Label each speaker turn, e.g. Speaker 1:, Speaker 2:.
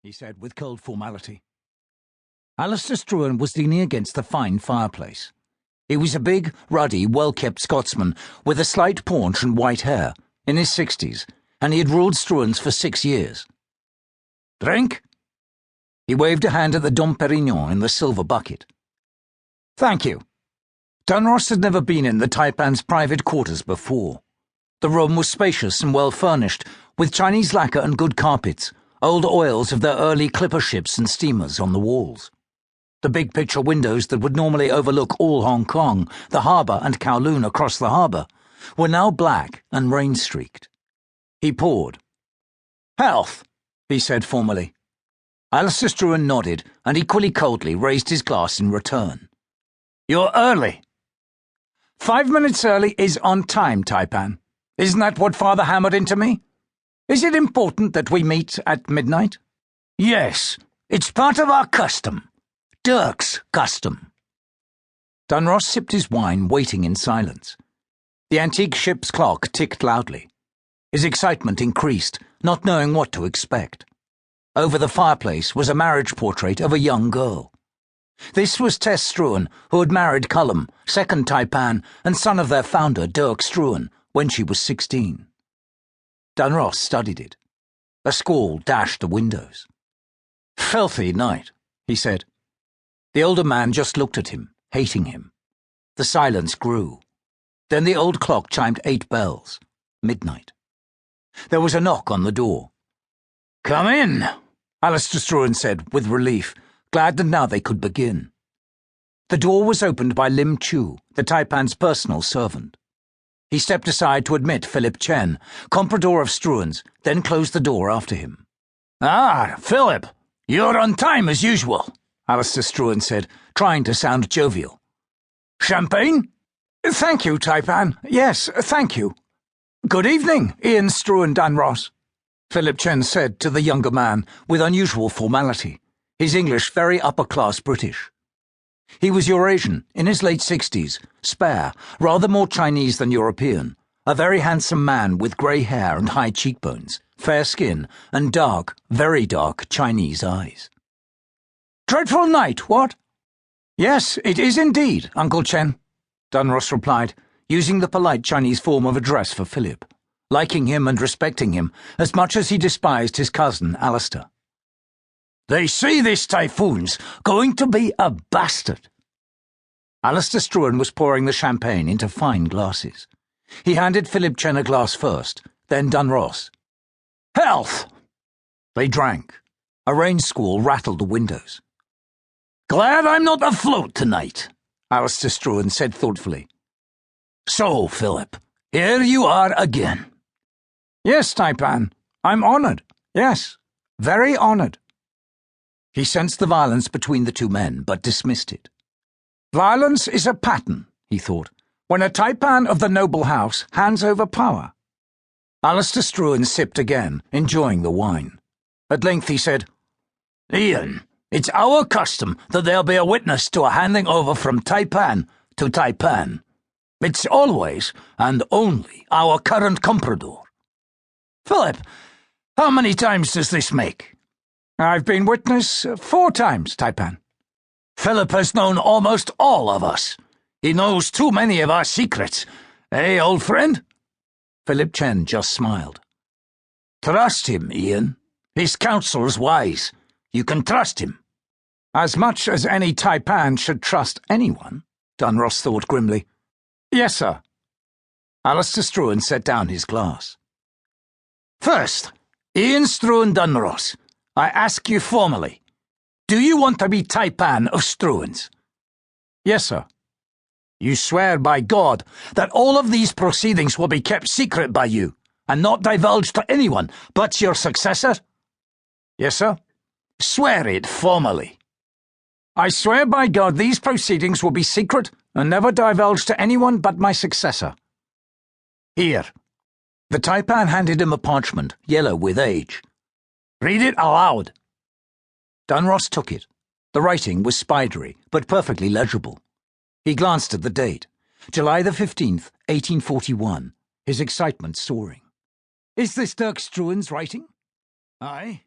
Speaker 1: he said with cold formality. Alistair Struan was leaning against the fine fireplace. He was a big, ruddy, well-kept Scotsman with a slight paunch and white hair, in his 60s, and he had ruled Struans for 6 years. "Drink?" He waved a hand at the Dom Perignon in the silver bucket. "Thank you." Dunross had never been in the Taipan's private quarters before. The room was spacious and well-furnished, with Chinese lacquer and good carpets, old oils of their early clipper ships and steamers on the walls. The big-picture windows that would normally overlook all Hong Kong, the harbour and Kowloon across the harbour, were now black and rain-streaked. He poured. "Health," he said formally. Alistair Struan nodded and equally coldly raised his glass in return. "You're early." 5 minutes early is on time, Taipan. Isn't that what Father hammered into me? Is it important that we meet at midnight? Yes, it's part of our custom. Dirk's custom. Dunross sipped his wine, waiting in silence. The antique ship's clock ticked loudly. His excitement increased, not knowing what to expect. Over the fireplace was a marriage portrait of a young girl. This was Tess Struan, who had married Cullum, second Taipan and son of their founder, Dirk Struan, when she was 16. Dunross studied it. A squall dashed the windows. "Filthy night," he said. The older man just looked at him, hating him. The silence grew. Then the old clock chimed 8 bells. Midnight. There was a knock on the door. "Come in," Alistair Struan said, with relief, glad that now they could begin. The door was opened by Lim Chu, the Taipan's personal servant. He stepped aside to admit Philip Chen, comprador of Struan's, then closed the door after him. "Ah, Philip, you're on time as usual," Alistair Struan said, trying to sound jovial. "Champagne?" "Thank you, Taipan. Yes, thank you." "Good evening, Ian Struan Dunross," Philip Chen said to the younger man with unusual formality, his English very upper-class British. He was Eurasian, in his late 60s, spare, rather more Chinese than European, a very handsome man with grey hair and high cheekbones, fair skin, and dark, very dark Chinese eyes. "Dreadful night, what?" "Yes, it is indeed, Uncle Chen," Dunross replied, using the polite Chinese form of address for Philip, liking him and respecting him as much as he despised his cousin Alistair. "They say this typhoon's going to be a bastard." Alistair Struan was pouring the champagne into fine glasses. He handed Philip Chen a glass first, then Dunross. "Health!" They drank. A rain squall rattled the windows. "Glad I'm not afloat tonight," Alistair Struan said thoughtfully. "So, Philip, here you are again." "Yes, Taipan. I'm honoured. Yes, very honoured." He sensed the violence between the two men, but dismissed it. Violence is a pattern, he thought, when a Taipan of the noble house hands over power. Alistair Struan sipped again, enjoying the wine. At length he said, "Ian, it's our custom that there'll be a witness to a handing over from Taipan to Taipan. It's always and only our current comprador." "Philip, how many times does this make?" "I've been witness 4 times, Taipan." "Philip has known almost all of us. He knows too many of our secrets. Eh, old friend?" Philip Chen just smiled. "Trust him, Ian. His counsel's wise. You can trust him." "As much as any Taipan should trust anyone," Dunross thought grimly. "Yes, sir." Alistair Struan set down his glass. "First, Ian Struan Dunross, I ask you formally, do you want to be Taipan of Struan's?" "Yes, sir." "You swear by God that all of these proceedings will be kept secret by you, and not divulged to anyone but your successor?" "Yes, sir." "Swear it formally." "I swear by God these proceedings will be secret and never divulged to anyone but my successor." "Here." The Taipan handed him a parchment, yellow with age. "Read it aloud." Dunross took it. The writing was spidery, but perfectly legible. He glanced at the date, July the 15th, 1841, his excitement soaring. "Is this Dirk Struan's writing?" "Aye."